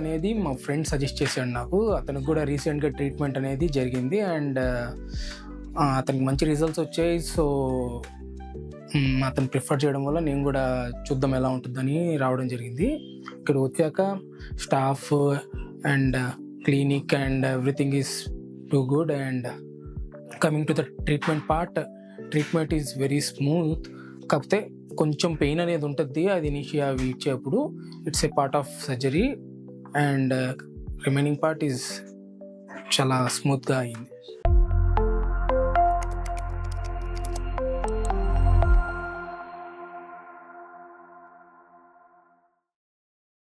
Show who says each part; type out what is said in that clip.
Speaker 1: అనేది మా friend suggest చేశాడు నాకు. అతనికి కూడా రీసెంట్గా ట్రీట్మెంట్ అనేది జరిగింది అండ్ అతనికి మంచి రిజల్ట్స్ వచ్చాయి. సో అతను ప్రిఫర్ చేయడం వల్ల నేను కూడా చూద్దాం ఎలా ఉంటుందని రావడం జరిగింది. ఇక్కడ వచ్చాక staff and clinic and everything is too good. And coming to the treatment part, treatment is very smooth. కాకపోతే కొంచెం పెయిన్ అనేది ఉంటుంది, అది ఇనిషియా ఇచ్చేప్పుడు. It's a part of surgery and remaining part is చాలా స్మూత్గా అయింది.